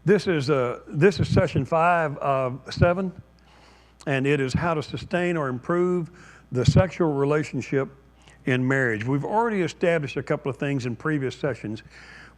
This is session 5 of 7, and it is how to sustain or improve the sexual relationship in marriage. We've already established a couple of things in previous sessions.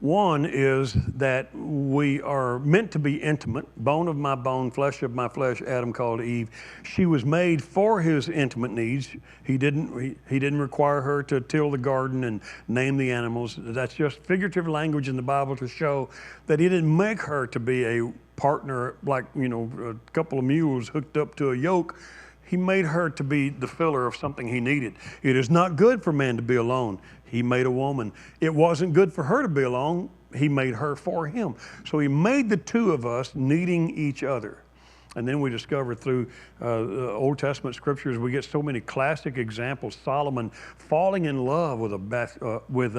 One is that we are meant to be intimate, bone of my bone, flesh of my flesh, Adam called Eve. She was made for his intimate needs. He didn't require her to till the garden and name the animals. That's just figurative language in the Bible to show that he didn't make her to be a partner like, a couple of mules hooked up to a yoke. He made her to be the filler of something he needed. It is not good for man to be alone. He made a woman. It wasn't good for her to be alone. He made her for him. So he made the two of us needing each other. And then we discover through the Old Testament scriptures, we get so many classic examples. Solomon falling in love with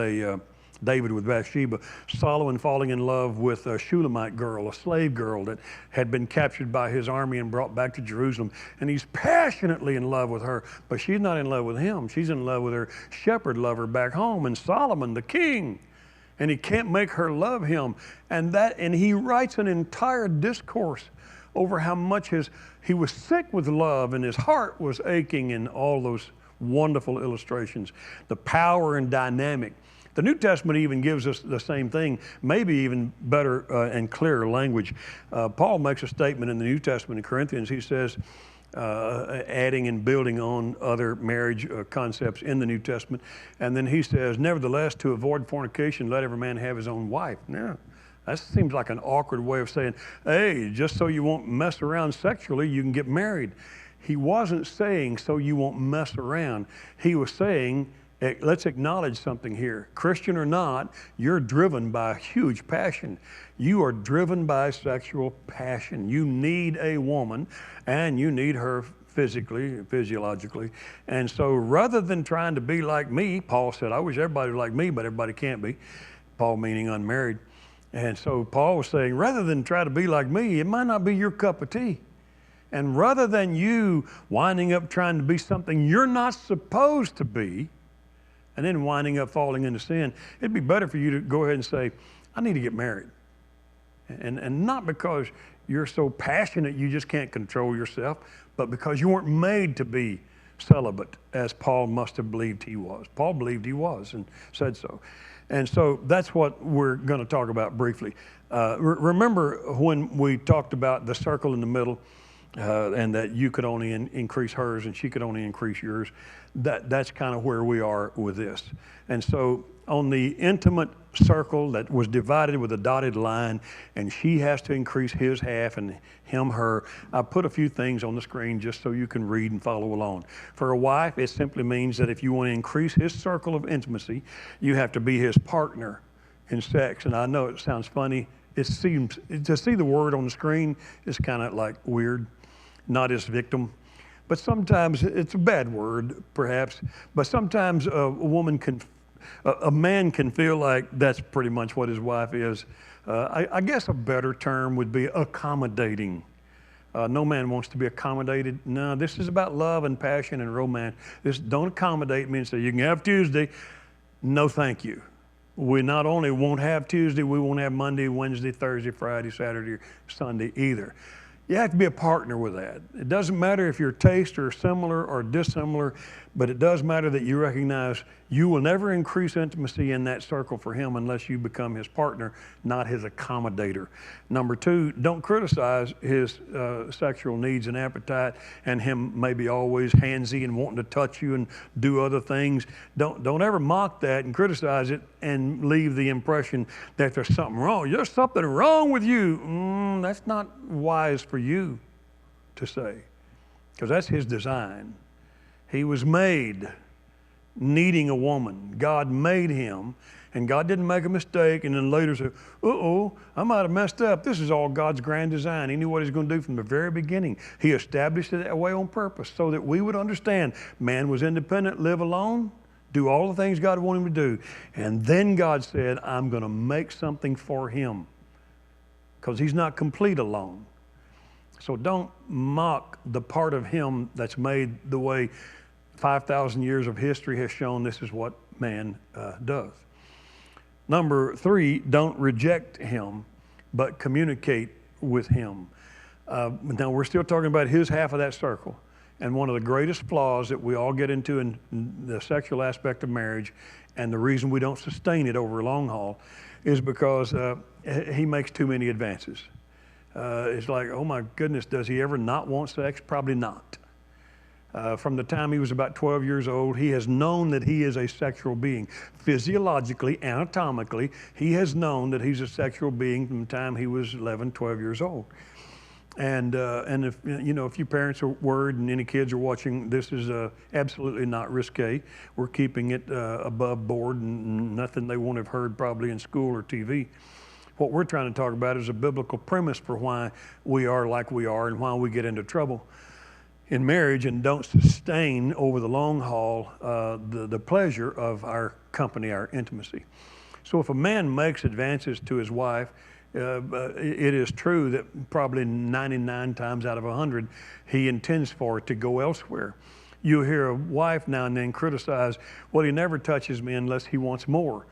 David with Bathsheba, Solomon falling in love with a Shulamite girl, a slave girl that had been captured by his army and brought back to Jerusalem. And he's passionately in love with her, but she's not in love with him. She's in love with her shepherd lover back home, and Solomon, the king. And he can't make her love him. And he writes an entire discourse over how much he was sick with love and his heart was aching, and all those wonderful illustrations, the power and dynamic. The New Testament even gives us the same thing, maybe even better and clearer language. Paul makes a statement in the New Testament in Corinthians. He says, adding and building on other marriage concepts in the New Testament. And then he says, nevertheless, to avoid fornication, let every man have his own wife. Now, that seems like an awkward way of saying, hey, just so you won't mess around sexually, you can get married. He wasn't saying so you won't mess around. He was saying, let's acknowledge something here. Christian or not, you're driven by a huge passion. You are driven by sexual passion. You need a woman, and you need her physically, physiologically. And so rather than trying to be like me, Paul said, I wish everybody was like me, but everybody can't be. Paul meaning unmarried. And so Paul was saying, rather than try to be like me, it might not be your cup of tea. And rather than you winding up trying to be something you're not supposed to be, and then winding up falling into sin, it'd be better for you to go ahead and say, I need to get married. And not because you're so passionate you just can't control yourself, but because you weren't made to be celibate, as Paul must have believed he was. Paul believed he was and said so. And so that's what we're going to talk about briefly. Remember when we talked about the circle in the middle, and that you could only increase hers and she could only increase yours. That's kind of where we are with this. And so on the intimate circle that was divided with a dotted line, and she has to increase his half and him her, I put a few things on the screen just so you can read and follow along. For a wife, it simply means that if you want to increase his circle of intimacy, you have to be his partner in sex. And I know it sounds funny. It seems, to see the word on the screen is kind of like weird. Not his victim. But sometimes it's a bad word, perhaps, but sometimes a man can feel like that's pretty much what his wife is. I guess a better term would be accommodating. No man wants to be accommodated. No, this is about love and passion and romance. Don't accommodate me and say, you can have Tuesday. No, thank you. We not only won't have Tuesday, we won't have Monday, Wednesday, Thursday, Friday, Saturday, Sunday either. You have to be a partner with that. It doesn't matter if your tastes are similar or dissimilar, but it does matter that you recognize you will never increase intimacy in that circle for him unless you become his partner, not his accommodator. Number 2, don't criticize his sexual needs and appetite and him maybe always handsy and wanting to touch you and do other things. Don't ever mock that and criticize it and leave the impression that there's something wrong. There's something wrong with you. That's not wise for you to say, because that's his design. He was made needing a woman. God made him, and God didn't make a mistake and then later say, uh-oh, I might have messed up. This is all God's grand design. He knew what he was going to do from the very beginning. He established it that way on purpose so that we would understand man was independent, live alone, do all the things God wanted him to do. And then God said, I'm going to make something for him, because he's not complete alone. So don't mock the part of him that's made the way 5,000 years of history has shown this is what man does. Number 3, don't reject him. but communicate with him. Now, we're still talking about his half of that circle. And one of the greatest flaws that we all get into in the sexual aspect of marriage, and the reason we don't sustain it over a long haul, is because he makes too many advances. It's like, oh my goodness, does he ever not want sex? Probably not. From the time he was about 12 years old, he has known that he is a sexual being. Physiologically, anatomically, he has known that he's a sexual being from the time he was 11, 12 years old. And if if you parents are worried and any kids are watching, this is absolutely not risque. We're keeping it above board and nothing they won't have heard probably in school or TV. What we're trying to talk about is a biblical premise for why we are like we are and why we get into trouble in marriage and don't sustain over the long haul the pleasure of our company, our intimacy. So if a man makes advances to his wife, it is true that probably 99 times out of 100, he intends for it to go elsewhere. You hear a wife now and then criticize, well, he never touches me unless he wants more.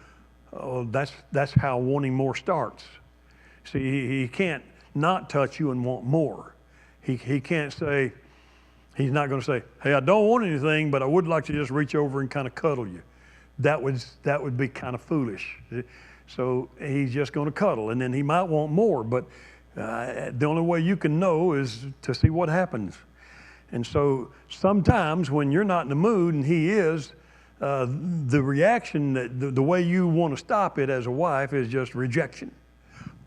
Oh, that's how wanting more starts. See, he can't not touch you and want more. He can't say, he's not going to say, hey, I don't want anything, but I would like to just reach over and kind of cuddle you. That would be kind of foolish. So he's just going to cuddle, and then he might want more, but the only way you can know is to see what happens. And so sometimes when you're not in the mood and he is, the reaction, the way you want to stop it as a wife is just rejection.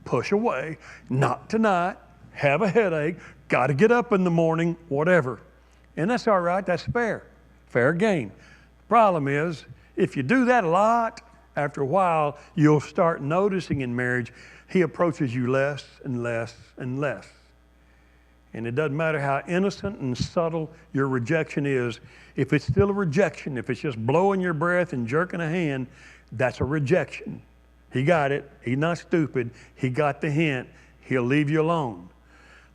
Push away, not tonight, have a headache, got to get up in the morning, whatever. And that's all right, that's fair game. Problem is, if you do that a lot, after a while, you'll start noticing in marriage, he approaches you less and less and less. And it doesn't matter how innocent and subtle your rejection is, if it's still a rejection, if it's just blowing your breath and jerking a hand, that's a rejection. He got it, he's not stupid, he got the hint, he'll leave you alone.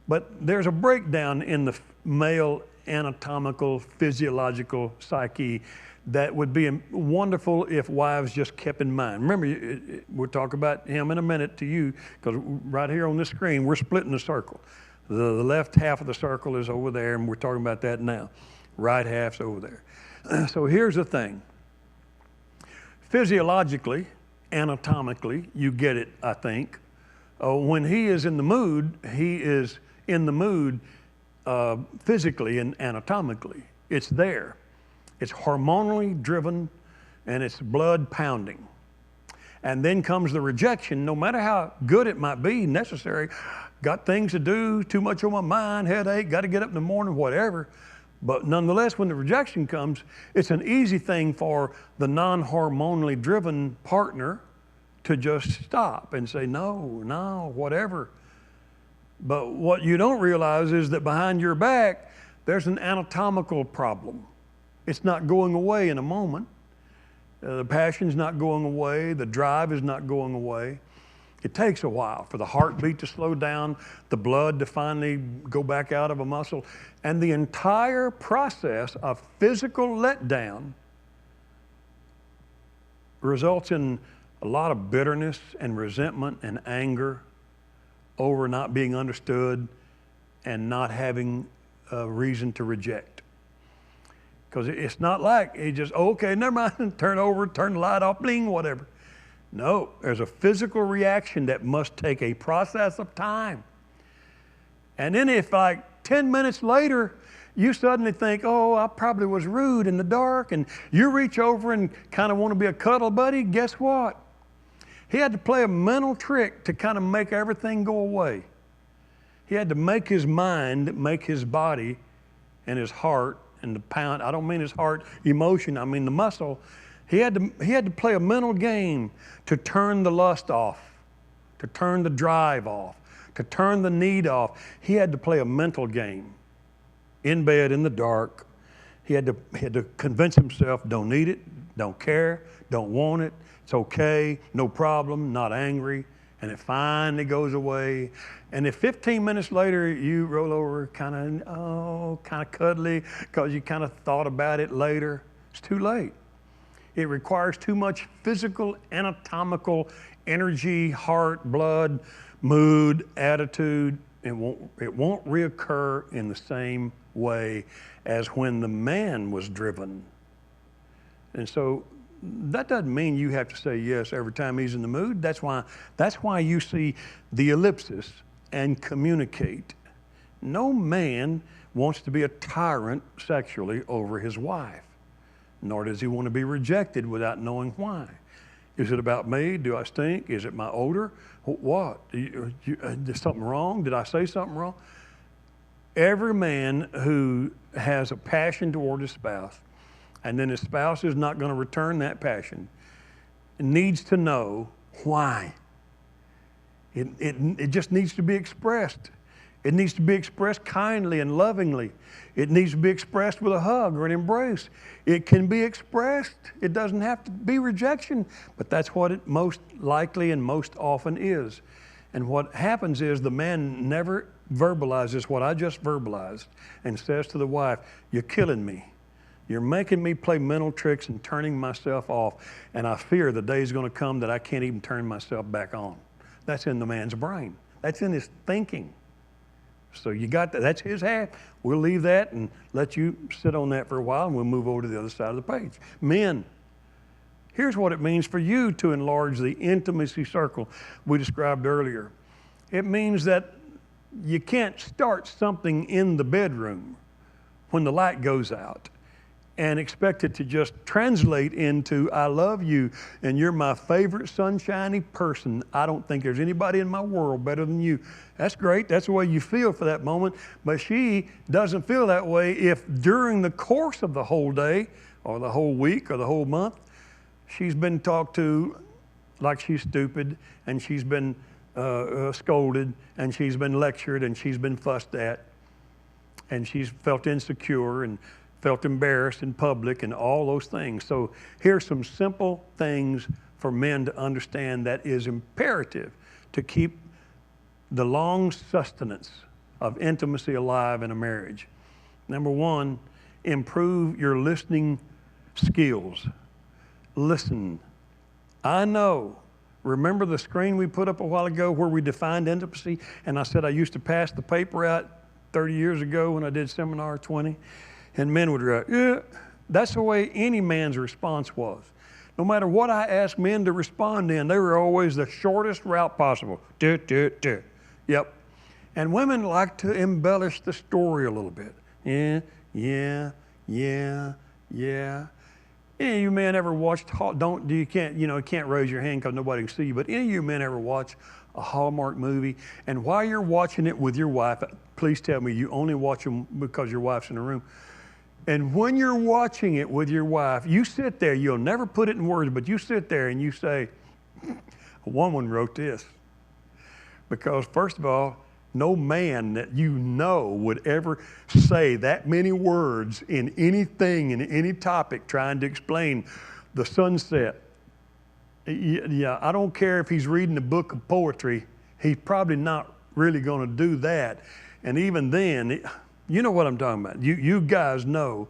But there's a breakdown in the male anatomical, physiological psyche that would be wonderful if wives just kept in mind. Remember, we'll talk about him in a minute to you, because right here on this screen, we're splitting the circle. The left half of the circle is over there, and we're talking about that now. Right half's over there. So here's the thing. Physiologically, anatomically, you get it, I think. When he is in the mood, he is in the mood physically and anatomically. It's there. It's hormonally driven, and it's blood pounding. And then comes the rejection, no matter how good it might be, necessary. Got things to do, too much on my mind, headache, got to get up in the morning, whatever. But nonetheless, when the rejection comes, it's an easy thing for the non-hormonally driven partner to just stop and say, no, whatever. But what you don't realize is that behind your back, there's an anatomical problem. It's not going away in a moment. The passion's not going away. The drive is not going away. It takes a while for the heartbeat to slow down, the blood to finally go back out of a muscle, and the entire process of physical letdown results in a lot of bitterness and resentment and anger over not being understood and not having a reason to reject. Because it's not like he just, okay, never mind, turn over, turn the light off, bling, whatever. No, there's a physical reaction that must take a process of time. And then if like 10 minutes later, you suddenly think, oh, I probably was rude in the dark, and you reach over and kind of want to be a cuddle buddy, guess what? He had to play a mental trick to kind of make everything go away. He had to make his mind, make his body and his heart and the pound, I don't mean his heart emotion, I mean the muscle. He had to play a mental game to turn the lust off, to turn the drive off, to turn the need off. He had to play a mental game in bed in the dark. He had to convince himself, don't need it, don't care, don't want it, it's okay, no problem, not angry. And it finally goes away. And if 15 minutes later you roll over kind of cuddly because you kind of thought about it later, it's too late. It requires too much physical, anatomical energy, heart, blood, mood, attitude. It won't reoccur in the same way as when the man was driven. And so that doesn't mean you have to say yes every time he's in the mood. That's why you see the ellipsis and communicate. No man wants to be a tyrant sexually over his wife, nor does he want to be rejected without knowing why. Is it about me? Do I stink? Is it my odor? What? Is something wrong? Did I say something wrong? Every man who has a passion toward his spouse, and then his spouse is not going to return that passion, needs to know why. It just needs to be expressed. It needs to be expressed kindly and lovingly. It needs to be expressed with a hug or an embrace. It can be expressed. It doesn't have to be rejection, but that's what it most likely and most often is. And what happens is the man never verbalizes what I just verbalized and says to the wife, "You're killing me. You're making me play mental tricks and turning myself off, and I fear the day's going to come that I can't even turn myself back on." That's in the man's brain. That's in his thinking. So you got that. That's his half. We'll leave that and let you sit on that for a while, and we'll move over to the other side of the page. Men, here's what it means for you to enlarge the intimacy circle we described earlier. It means that you can't start something in the bedroom when the light goes out and expect it to just translate into, "I love you, and you're my favorite sunshiny person. I don't think there's anybody in my world better than you." That's great. That's the way you feel for that moment. But she doesn't feel that way if during the course of the whole day or the whole week or the whole month, she's been talked to like she's stupid, and she's been scolded, and she's been lectured, and she's been fussed at, and she's felt insecure and felt embarrassed in public and all those things. So here's some simple things for men to understand that is imperative to keep the long sustenance of intimacy alive in a marriage. Number one, improve your listening skills. Listen. I know. Remember the screen we put up a while ago where we defined intimacy? And I said I used to pass the paper out 30 years ago when I did seminar 20. And men would write, "Yeah." That's the way any man's response was. No matter what I asked men to respond in, they were always the shortest route possible. Yep. And women like to embellish the story a little bit. Yeah. Any of you men ever watched, you can't raise your hand because nobody can see you, but any of you men ever watch a Hallmark movie, and while you're watching it with your wife, please tell me you only watch them because your wife's in the room. And when you're watching it with your wife, you sit there, you'll never put it in words, but you sit there and you say, "A woman wrote this." Because first of all, no man that you know would ever say that many words in anything, in any topic, trying to explain the sunset. Yeah, I don't care if he's reading a book of poetry, he's probably not really going to do that. And even then, you know what I'm talking about. You guys know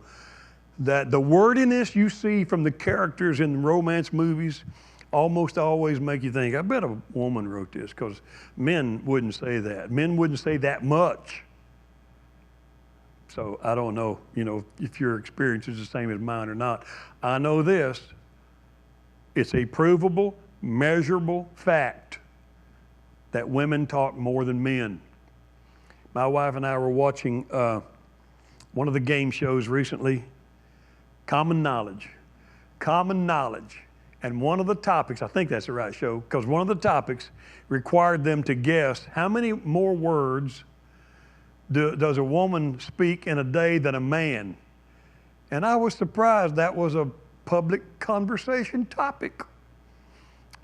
that the wordiness you see from the characters in the romance movies almost always make you think, "I bet a woman wrote this," because men wouldn't say that. Men wouldn't say that much. So I don't know, if your experience is the same as mine or not. I know this. It's a provable, measurable fact that women talk more than men. My wife and I were watching one of the game shows recently, Common Knowledge. And one of the topics, I think that's the right show, because one of the topics required them to guess how many more words does a woman speak in a day than a man. And I was surprised that was a public conversation topic.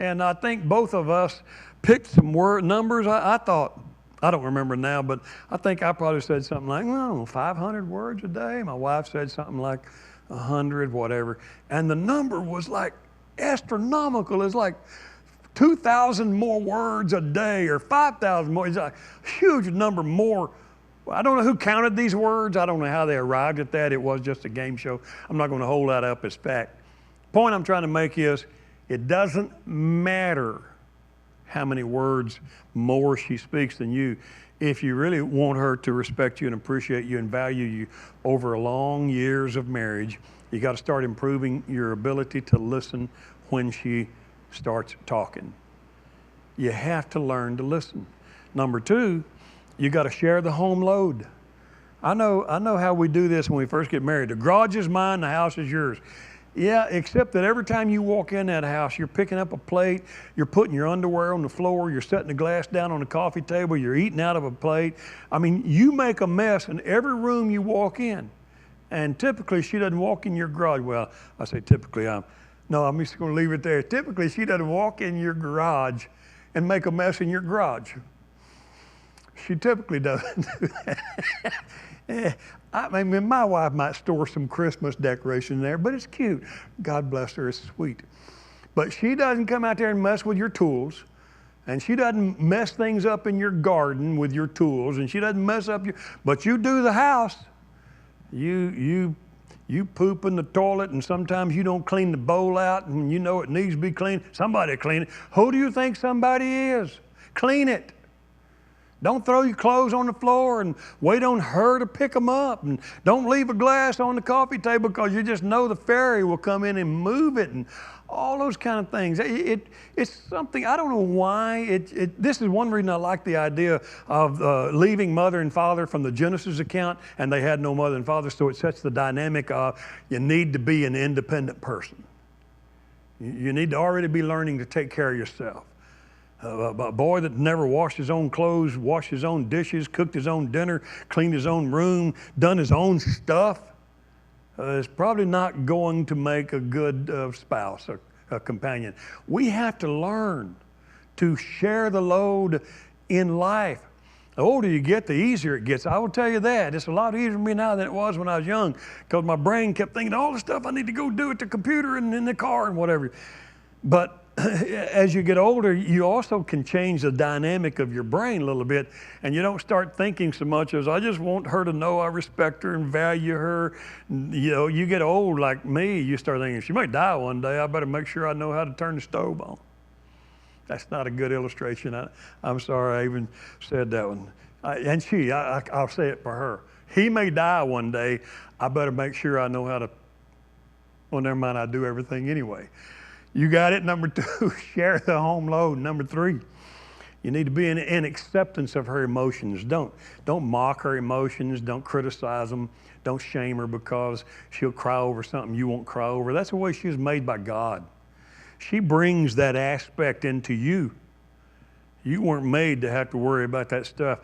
And I think both of us picked some numbers. I thought, I don't remember now, but I think I probably said something like, 500 words a day. My wife said something like 100, whatever. And the number was like astronomical. It's like 2,000 more words a day or 5,000 more. It's a huge number more. I don't know who counted these words. I don't know how they arrived at that. It was just a game show. I'm not going to hold that up as fact. The point I'm trying to make is it doesn't matter how many words more she speaks than you. If you really want her to respect you and appreciate you and value you over long years of marriage, you got to start improving your ability to listen when she starts talking. You have to learn to listen. Number two, you got to share the home load. I know how we do this when we first get married. The garage is mine, the house is yours. Yeah, except that every time you walk in that house, you're picking up a plate, you're putting your underwear on the floor, you're setting the glass down on the coffee table, you're eating out of a plate. I mean, you make a mess in every room you walk in. And typically, she doesn't walk in your garage. Well, I say typically, I'm just going to leave it there. Typically, she doesn't walk in your garage and make a mess in your garage. She typically doesn't do that. I mean, my wife might store some Christmas decoration there, but it's cute. God bless her, it's sweet. But she doesn't come out there and mess with your tools, and she doesn't mess things up in your garden with your tools, and she doesn't mess up but you do the house. You poop in the toilet, and sometimes you don't clean the bowl out, and you know it needs to be cleaned. Somebody clean it. Who do you think somebody is? Clean it. Don't throw your clothes on the floor and wait on her to pick them up. And don't leave a glass on the coffee table because you just know the fairy will come in and move it, and all those kind of things. It's something, I don't know why. This is one reason I like the idea of leaving mother and father from the Genesis account, and they had no mother and father, so it sets the dynamic of you need to be an independent person. You need to already be learning to take care of yourself. A boy that never washed his own clothes, washed his own dishes, cooked his own dinner, cleaned his own room, done his own stuff, is probably not going to make a good spouse or a companion. We have to learn to share the load in life. The older you get, the easier it gets. I will tell you that. It's a lot easier for me now than it was when I was young, because my brain kept thinking all the stuff I need to go do at the computer and in the car and whatever. But as you get older, you also can change the dynamic of your brain a little bit, and you don't start thinking so much as, I just want her to know I respect her and value her. You know, you get old like me, you start thinking, she might die one day, I better make sure I know how to turn the stove on. That's not a good illustration. I'm sorry I even said that one. I'll say it for her. He may die one day, I better make sure I know how to, well, never mind, I do everything anyway. You got it. Number two, share the home load. Number three, you need to be in acceptance of her emotions. Don't mock her emotions. Don't criticize them. Don't shame her because she'll cry over something you won't cry over. That's the way she was made by God. She brings that aspect into you. You weren't made to have to worry about that stuff.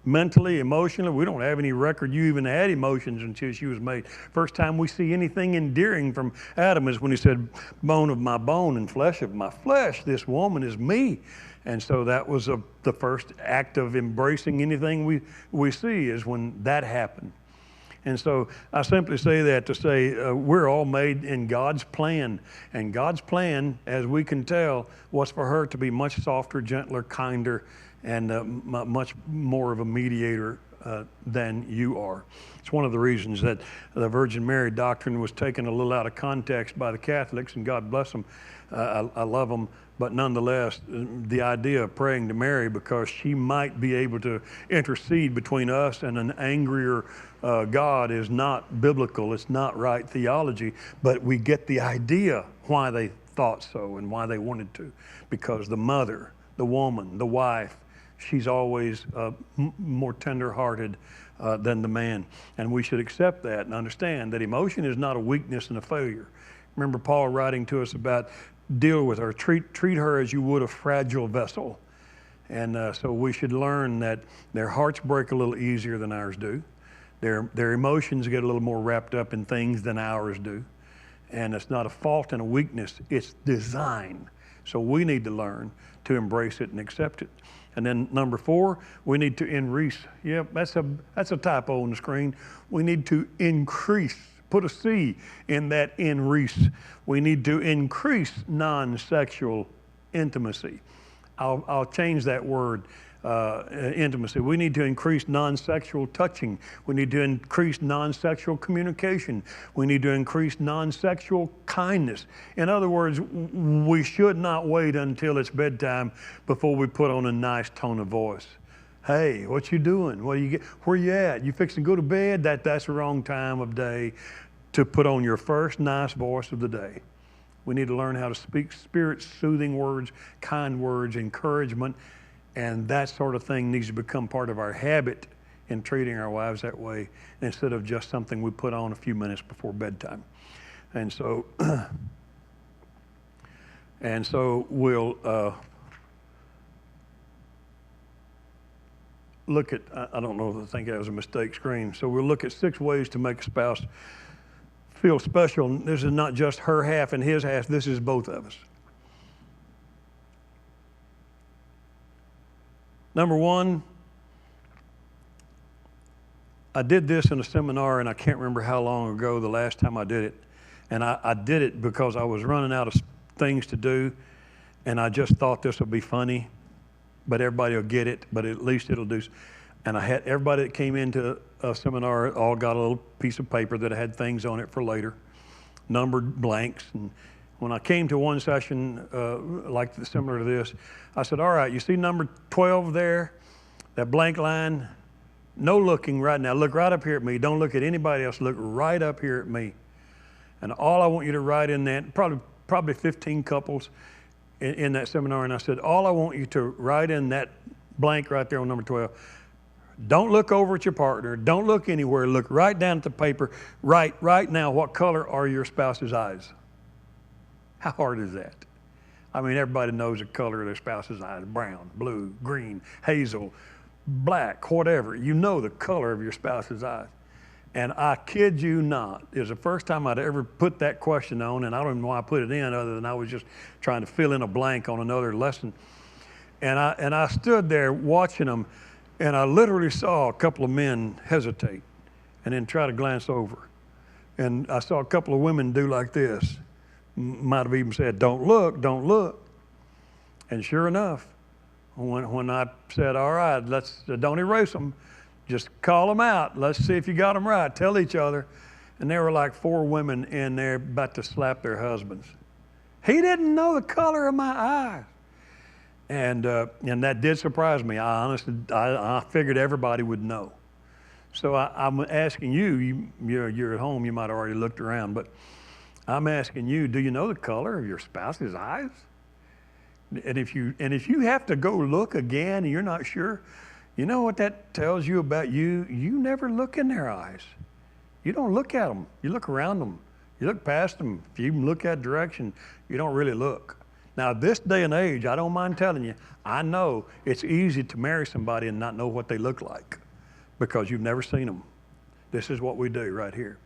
Mentally, emotionally, we don't have any record you even had emotions until she was made. First time we see anything endearing from Adam is when he said, bone of my bone and flesh of my flesh, this woman is me. And so that was the first act of embracing anything we see is when that happened. And so I simply say that to say we're all made in God's plan. And God's plan, as we can tell, was for her to be much softer, gentler, kinder, and much more of a mediator than you are. It's one of the reasons that the Virgin Mary doctrine was taken a little out of context by the Catholics, and God bless them. I love them. But nonetheless, the idea of praying to Mary because she might be able to intercede between us and an angrier God is not biblical. It's not right theology. But we get the idea why they thought so and why they wanted to. Because the mother, the woman, the wife, she's always more tender-hearted than the man. And we should accept that and understand that emotion is not a weakness and a failure. Remember Paul writing to us about deal with her, treat her as you would a fragile vessel. And so we should learn that their hearts break a little easier than ours do. Their emotions get a little more wrapped up in things than ours do. And it's not a fault and a weakness, it's design. So we need to learn to embrace it and accept it. And then number 4, we need to increase. Yep, that's a typo on the screen. We need to increase. Put a C in that increase. We need to increase non-sexual intimacy. I'll change that word. intimacy. We need to increase non-sexual touching. We need to increase non-sexual communication. We need to increase non-sexual kindness. In other words, we should not wait until it's bedtime before we put on a nice tone of voice. Hey, what you doing? Where you at? You fixing to go to bed? That's the wrong time of day to put on your first nice voice of the day. We need to learn how to speak spirit-soothing words, kind words, encouragement, and that sort of thing needs to become part of our habit in treating our wives that way instead of just something we put on a few minutes before bedtime. And so, we'll look at, I don't know if I think that was a mistake screen. So we'll look at 6 ways to make a spouse feel special. This is not just her half and his half, this is both of us. Number 1, I did this in a seminar, and I can't remember how long ago the last time I did it. And I did it because I was running out of things to do, and I just thought this would be funny, but everybody will get it, but at least it'll do. And I had everybody that came into a seminar all got a little piece of paper that had things on it for later, numbered blanks. And when I came to one session similar to this, I said, all right, you see number 12 there, that blank line? No looking right now. Look right up here at me. Don't look at anybody else. Look right up here at me. And all I want you to write in that, probably 15 couples in that seminar, and I said, all I want you to write in that blank right there on number 12, don't look over at your partner. Don't look anywhere. Look right down at the paper. Right now, what color are your spouse's eyes? How hard is that? I mean, everybody knows the color of their spouse's eyes: brown, blue, green, hazel, black, whatever. You know the color of your spouse's eyes. And I kid you not, it was the first time I'd ever put that question on, and I don't even know why I put it in other than I was just trying to fill in a blank on another lesson. And I stood there watching them, and I literally saw a couple of men hesitate and then try to glance over. And I saw a couple of women do like this. Might have even said, don't look, don't look. And sure enough, when I said, all right, don't erase them, just call them out. Let's see if you got them right. Tell each other. And there were like 4 women in there about to slap their husbands. He didn't know the color of my eyes. And that did surprise me. I figured everybody would know. So I'm asking you're at home, you might have already looked around, but I'm asking you, do you know the color of your spouse's eyes? And if you have to go look again and you're not sure, you know what that tells you about you? You never look in their eyes. You don't look at them. You look around them. You look past them. If you even look that direction, you don't really look. Now, this day and age, I don't mind telling you, I know it's easy to marry somebody and not know what they look like because you've never seen them. This is what we do right here.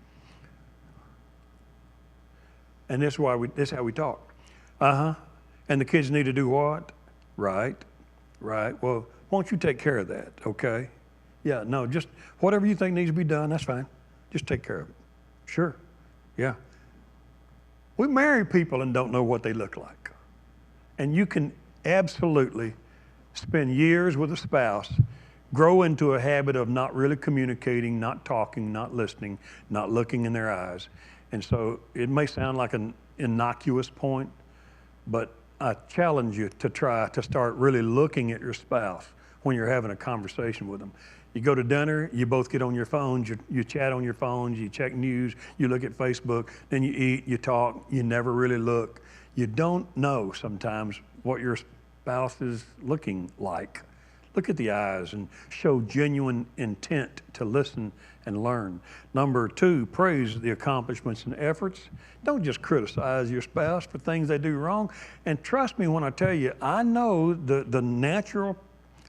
And this is how we talk. And the kids need to do what? Right. Well, won't you take care of that, okay? Yeah, no, just whatever you think needs to be done, that's fine. Just take care of it. Sure, yeah. We marry people and don't know what they look like. And you can absolutely spend years with a spouse, grow into a habit of not really communicating, not talking, not listening, not looking in their eyes. And so it may sound like an innocuous point, but I challenge you to try to start really looking at your spouse when you're having a conversation with them. You go to dinner, you both get on your phones, you chat on your phones, you check news, you look at Facebook, then you eat, you talk, you never really look. You don't know sometimes what your spouse is looking like. Look at the eyes and show genuine intent to listen and learn. Number 2, praise the accomplishments and efforts. Don't just criticize your spouse for things they do wrong. And trust me when I tell you, I know the natural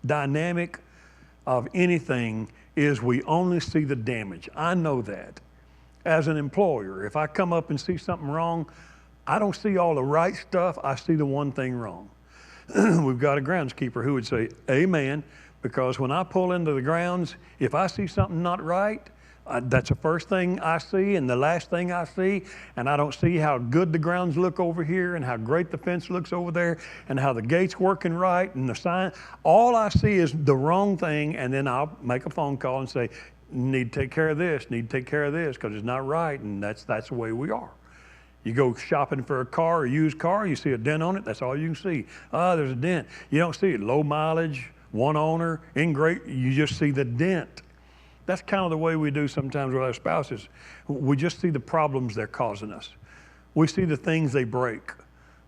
dynamic of anything is we only see the damage. I know that. As an employer, if I come up and see something wrong, I don't see all the right stuff, I see the one thing wrong. We've got a groundskeeper who would say, amen, because when I pull into the grounds, if I see something not right, that's the first thing I see and the last thing I see, and I don't see how good the grounds look over here and how great the fence looks over there and how the gate's working right and the sign. All I see is the wrong thing, and then I'll make a phone call and say, need to take care of this, need to take care of this, because it's not right, and that's the way we are. You go shopping for a car, a used car, you see a dent on it, that's all you can see. There's a dent. You don't see it, low mileage, one owner, in great, you just see the dent. That's kind of the way we do sometimes with our spouses. We just see the problems they're causing us. We see the things they break.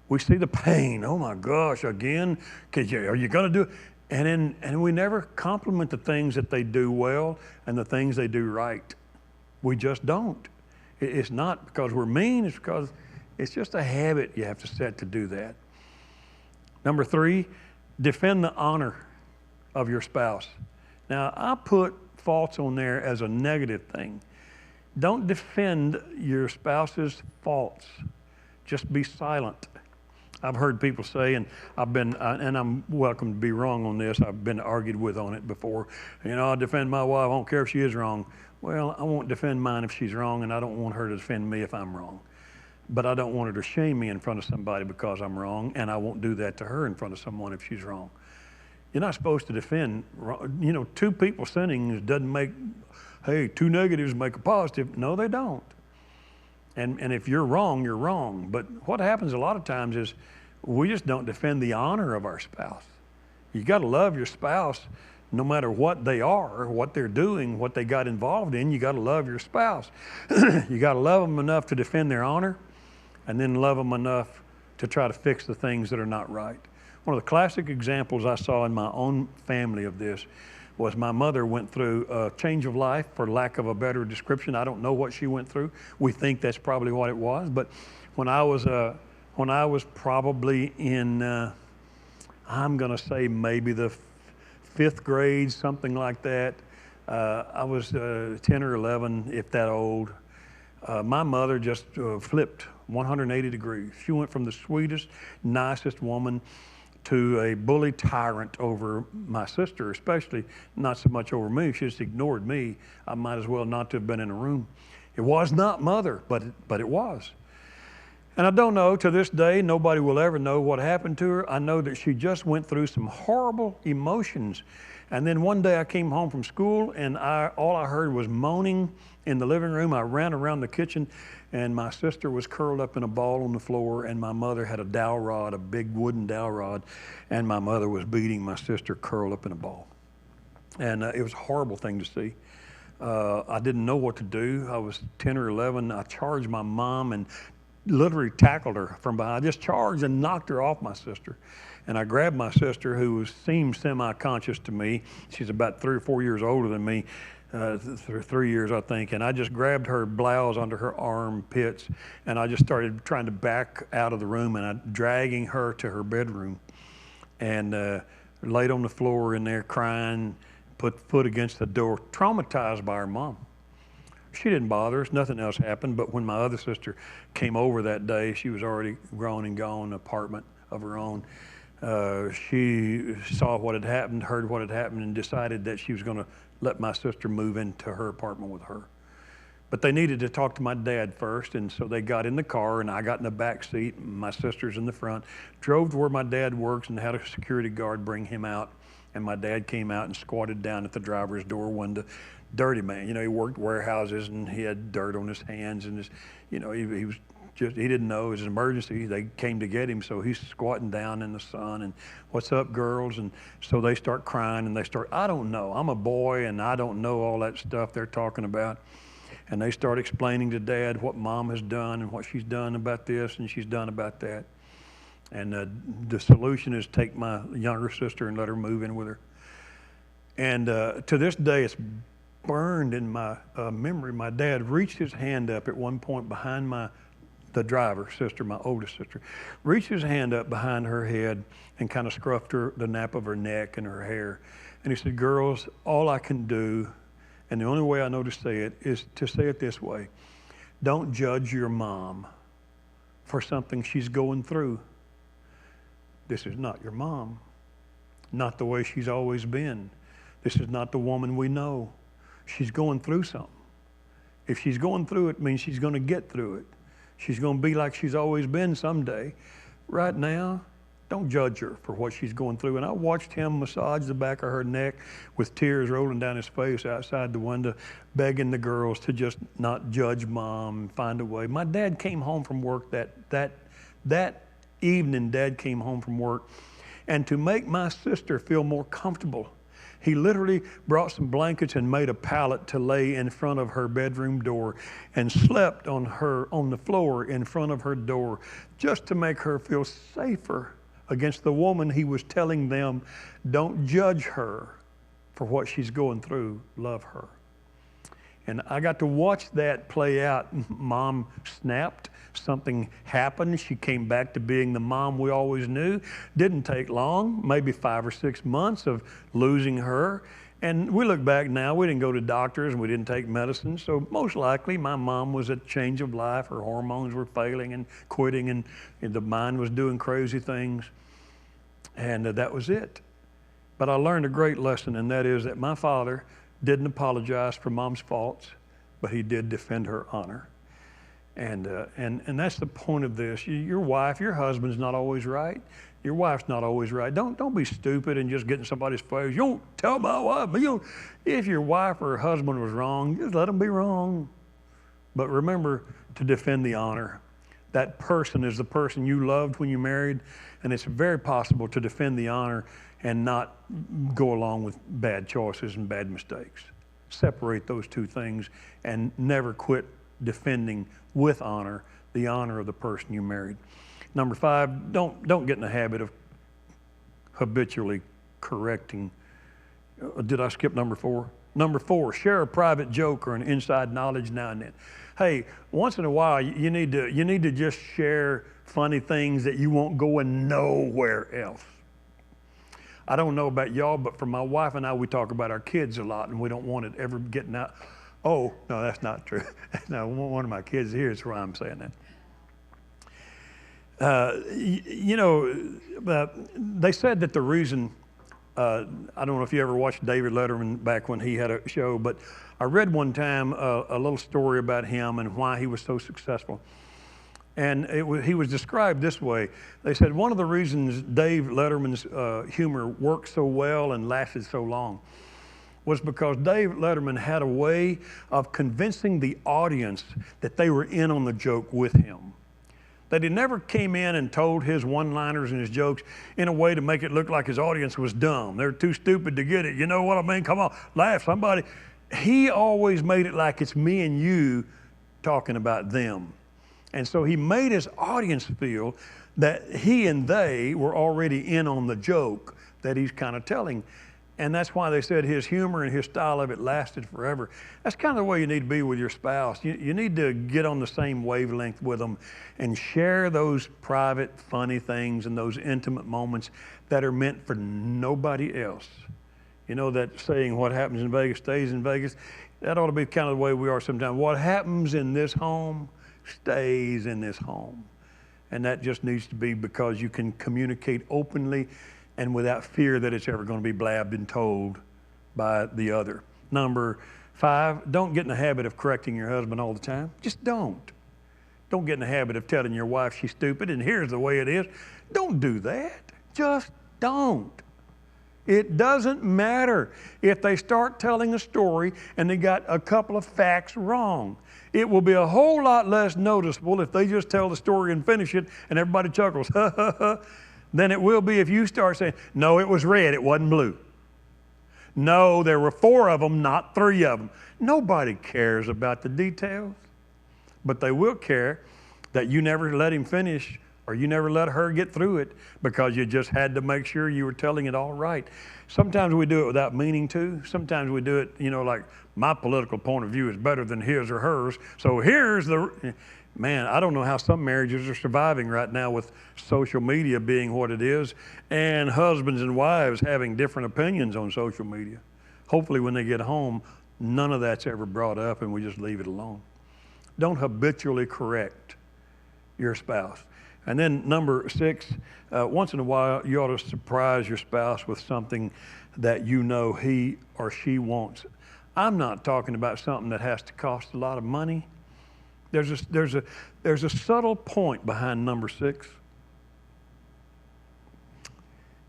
We see the pain. Oh my gosh, again? Are you going to do it? And we never compliment the things that they do well and the things they do right. We just don't. It's not because we're mean, it's because it's just a habit you have to set to do that. Number 3, defend the honor of your spouse. Now, I put faults on there as a negative thing. Don't defend your spouse's faults. Just be silent. I've heard people say, and I'm welcome to be wrong on this. I've been argued with on it before. I defend my wife. I don't care if she is wrong. Well, I won't defend mine if she's wrong, and I don't want her to defend me if I'm wrong. But I don't want her to shame me in front of somebody because I'm wrong, and I won't do that to her in front of someone if she's wrong. You're not supposed to defend. Two people sinning doesn't make, hey, 2 negatives make a positive. No, they don't. And if you're wrong, you're wrong. But what happens a lot of times is we just don't defend the honor of our spouse. You got to love your spouse no matter what they are, what they're doing, what they got involved in. You got to love your spouse. You got to love them enough to defend their honor, and then love them enough to try to fix the things that are not right. One of the classic examples I saw in my own family of this was my mother went through a change of life, for lack of a better description. I don't know what she went through. We think that's probably what it was. But when I was probably in, I'm going to say maybe the 5th grade, something like that. I was 10 or 11, if that old. My mother just flipped 180 degrees. She went from the sweetest, nicest woman to a bully tyrant over my sister, especially not so much over me. She just ignored me. I might as well not to have been in a room. It was not mother, but it was. And I don't know, to this day, nobody will ever know what happened to her. I know that she just went through some horrible emotions. And then one day I came home from school, and all I heard was moaning in the living room. I ran around the kitchen, and my sister was curled up in a ball on the floor, and my mother had a dowel rod, a big wooden dowel rod, and my mother was beating my sister curled up in a ball. And it was a horrible thing to see. I didn't know what to do. I was 10 or 11. I charged my mom and literally tackled her from behind. I just charged and knocked her off my sister. And I grabbed my sister, who seemed semi-conscious to me. She's about 3 or 4 years older than me, 3 years, I think. And I just grabbed her blouse under her armpits, and I just started trying to back out of the room, and I dragging her to her bedroom, and laid on the floor in there crying, put foot against the door, traumatized by her mom. She didn't bother us. Nothing else happened. But when my other sister came over that day, she was already grown and gone, an apartment of her own. She saw what had happened, heard what had happened, and decided that she was going to let my sister move into her apartment with her. But they needed to talk to my dad first, and so they got in the car, and I got in the back seat, and my sister's in the front, drove to where my dad works and had a security guard bring him out. And my dad came out and squatted down at the driver's door window. Dirty man, he worked warehouses, and he had dirt on his hands, and he was just, he didn't know it was an emergency. They came to get him, so he's squatting down in the sun, and what's up, girls? And so they start crying, and I don't know. I'm a boy, and I don't know all that stuff they're talking about. And they start explaining to Dad what Mom has done and what she's done about this and she's done about that. And the solution is take my younger sister and let her move in with her. And to this day, it's burned in my memory. My dad reached his hand up at one point behind the driver sister, my oldest sister, reached his hand up behind her head and kind of scruffed the nape of her neck and her hair. And he said, girls, all I can do, and the only way I know to say it, is to say it this way. Don't judge your mom for something she's going through. This is not your mom, not the way she's always been. This is not the woman we know. She's going through something. If she's going through it, means she's going to get through it. She's going to be like she's always been someday. Right now, don't judge her for what she's going through. And I watched him massage the back of her neck with tears rolling down his face outside the window, begging the girls to just not judge Mom and find a way. My dad came home from work that evening. Dad came home from work, and to make my sister feel more comfortable, he literally brought some blankets and made a pallet to lay in front of her bedroom door and slept on the floor in front of her door just to make her feel safer against the woman he was telling them, don't judge her for what she's going through, love her. And I got to watch that play out. Mom snapped. Something happened. She came back to being the mom we always knew. Didn't take long, maybe 5 or 6 months of losing her. And we look back now, we didn't go to doctors and we didn't take medicine. So most likely my mom was a change of life. Her hormones were failing and quitting, and the mind was doing crazy things. And that was it. But I learned a great lesson, and that is that my father didn't apologize for Mom's faults, but he did defend her honor. And that's the point of this. Your wife, your husband's not always right. Your wife's not always right. Don't be stupid and just get in somebody's face. You don't tell my wife. If your wife or husband was wrong, just let them be wrong. But remember to defend the honor. That person is the person you loved when you married, and it's very possible to defend the honor and not go along with bad choices and bad mistakes. Separate those two things and never quit defending with honor the honor of the person you married. Number 5, don't get in the habit of habitually correcting. Did I skip number 4? Number 4, share a private joke or an inside knowledge now and then. Hey, once in a while you need to just share funny things that you won't go in nowhere else. I don't know about y'all, but for my wife and I, we talk about our kids a lot, and we don't want it ever getting out. Oh, no, that's not true. No, one of my kids here is why I'm saying that. They said that the reason, I don't know if you ever watched David Letterman back when he had a show, but I read one time a little story about him and why he was so successful. And he was described this way. They said one of the reasons Dave Letterman's humor worked so well and lasted so long was because Dave Letterman had a way of convincing the audience that they were in on the joke with him. That he never came in and told his one-liners and his jokes in a way to make it look like his audience was dumb. They're too stupid to get it. You know what I mean? Come on, laugh, somebody. He always made it like it's me and you talking about them. And so he made his audience feel that he and they were already in on the joke that he's kind of telling. And that's why they said his humor and his style of it lasted forever. That's kind of the way you need to be with your spouse. You need to get on the same wavelength with them and share those private, funny things and those intimate moments that are meant for nobody else. You know that saying, what happens in Vegas stays in Vegas? That ought to be kind of the way we are sometimes. What happens in this home stays in this home. And that just needs to be because you can communicate openly and without fear that it's ever going to be blabbed and told by the other. Number 5, don't get in the habit of correcting your husband all the time. Just don't. Don't get in the habit of telling your wife she's stupid and here's the way it is. Don't do that. Just don't. It doesn't matter if they start telling a story and they got a couple of facts wrong. It will be a whole lot less noticeable if they just tell the story and finish it and everybody chuckles, ha, ha, ha, than it will be if you start saying, no, it was red, it wasn't blue. No, there were 4 of them, not 3 of them. Nobody cares about the details, but they will care that you never let him finish or you never let her get through it because you just had to make sure you were telling it all right. Sometimes we do it without meaning to. Sometimes we do it, like my political point of view is better than his or hers. So here's the, man, I don't know how some marriages are surviving right now with social media being what it is and husbands and wives having different opinions on social media. Hopefully when they get home, none of that's ever brought up and we just leave it alone. Don't habitually correct your spouse. And then number 6, once in a while, you ought to surprise your spouse with something that you know he or she wants. I'm not talking about something that has to cost a lot of money. There's a subtle point behind number 6.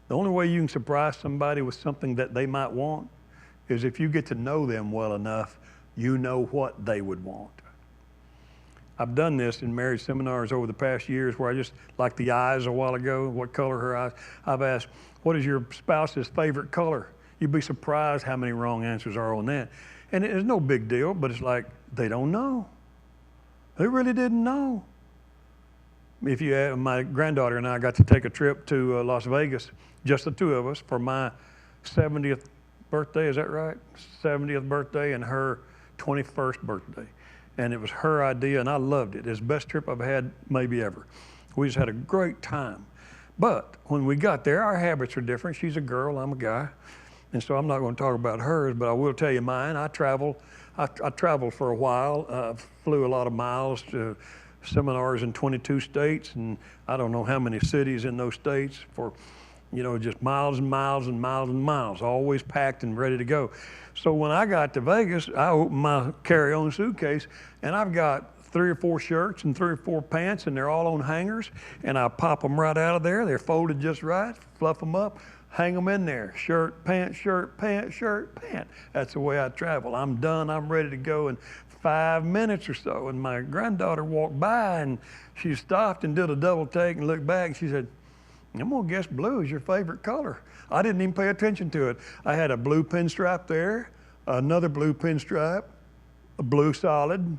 The only way you can surprise somebody with something that they might want is if you get to know them well enough, you know what they would want. I've done this in marriage seminars over the past years where I just, like the eyes a while ago, what color her eyes, I've asked, what is your spouse's favorite color? You'd be surprised how many wrong answers are on that. And it's no big deal, but it's like, they don't know. They really didn't know. If you, my granddaughter and I got to take a trip to Las Vegas, just the two of us, for my 70th birthday, is that right? 70th birthday and her 21st birthday. And it was her idea, and I loved it. It's the best trip I've had maybe ever. We just had a great time. But when we got there, our habits are different. She's a girl, I'm a guy. And so I'm not going to talk about hers, but I will tell you mine. I traveled for a while, flew a lot of miles to seminars in 22 states, and I don't know how many cities in those states for, just miles and miles and miles and miles, always packed and ready to go. So when I got to Vegas, I opened my carry-on suitcase, and I've got 3 or 4 shirts and 3 or 4 pants, and they're all on hangers, and I pop them right out of there. They're folded just right, fluff them up, hang them in there. Shirt, pant, shirt, pant, shirt, pant. That's the way I travel. I'm done. I'm ready to go in 5 minutes or so. And my granddaughter walked by, and she stopped and did a double take and looked back, and she said, I'm going to guess blue is your favorite color. I didn't even pay attention to it. I had a blue pinstripe there, another blue pinstripe, a blue solid,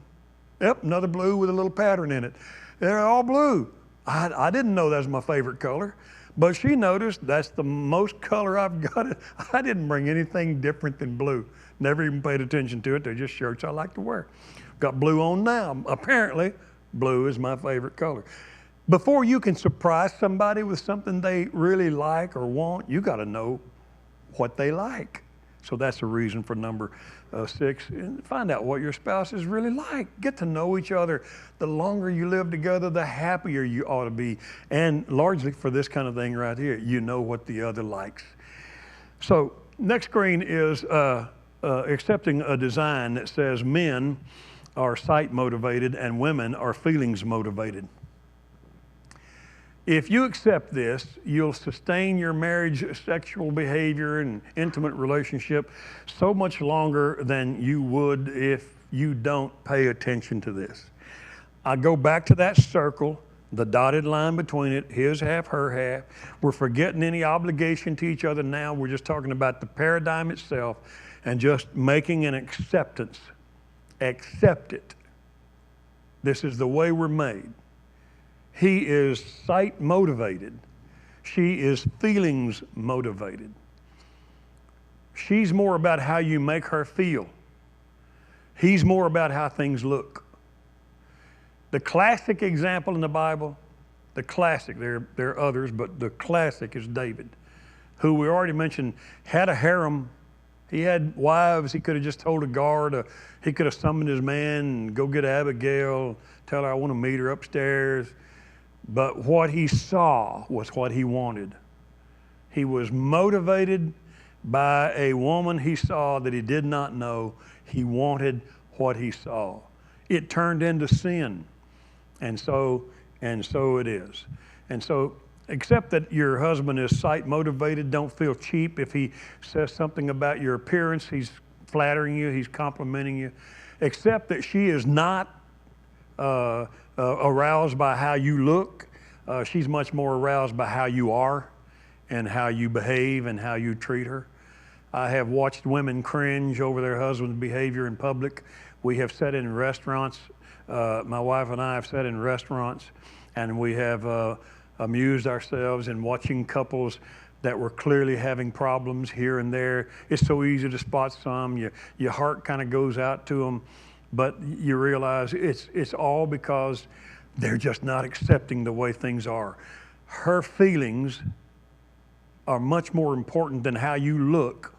yep, another blue with a little pattern in it. They're all blue. I didn't know that was my favorite color, but she noticed that's the most color I've got. I didn't bring anything different than blue. Never even paid attention to it. They're just shirts I like to wear. Got blue on now. Apparently, blue is my favorite color. Before you can surprise somebody with something they really like or want, you got to know what they like. So that's the reason for number 6. And find out what your spouse is really like. Get to know each other. The longer you live together, the happier you ought to be. And largely for this kind of thing right here, you know what the other likes. So next screen is accepting a design that says men are sight motivated and women are feelings motivated. If you accept this, you'll sustain your marriage, sexual behavior, and intimate relationship so much longer than you would if you don't pay attention to this. I go back to that circle, the dotted line between it, his half, her half. We're forgetting any obligation to each other now. We're just talking about the paradigm itself and just making an acceptance. Accept it. This is the way we're made. He is sight motivated. She is feelings motivated. She's more about how you make her feel. He's more about how things look. The classic example in the Bible, the classic, there are others, but the classic is David, who we already mentioned had a harem. He had wives. He could have just told a guard, he could have summoned his man and go get Abigail, tell her I want to meet her upstairs. But what he saw was what he wanted. He was motivated by a woman he saw that he did not know. He wanted what he saw. It turned into sin. And so it is. And so accept that your husband is sight motivated. Don't feel cheap if he says something about your appearance. He's flattering you. He's complimenting you. Accept that she is not aroused by how you look. She's much more aroused by how you are and how you behave and how you treat her. I have watched women cringe over their husband's behavior in public. We have sat in restaurants. My wife and I have sat in restaurants, and we have amused ourselves in watching couples that were clearly having problems here and there. It's so easy to spot some. Your heart kind of goes out to them. But you realize it's all because they're just not accepting the way things are. Her feelings are much more important than how you look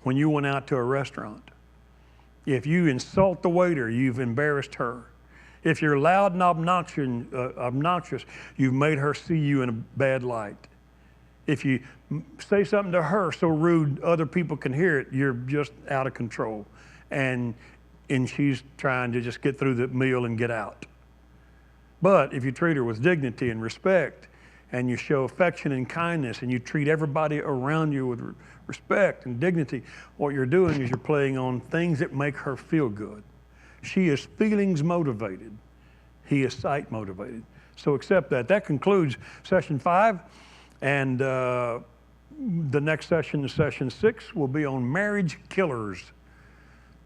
when you went out to a restaurant. If you insult the waiter, you've embarrassed her. If you're loud and obnoxious, you've made her see you in a bad light. If you say something to her so rude other people can hear it, you're just out of control. And she's trying to just get through the meal and get out. But if you treat her with dignity and respect, and you show affection and kindness, and you treat everybody around you with respect and dignity, what you're doing is you're playing on things that make her feel good. She is feelings motivated. He is sight motivated. So accept that. That concludes session 5. And the next session, session 6, will be on marriage killers.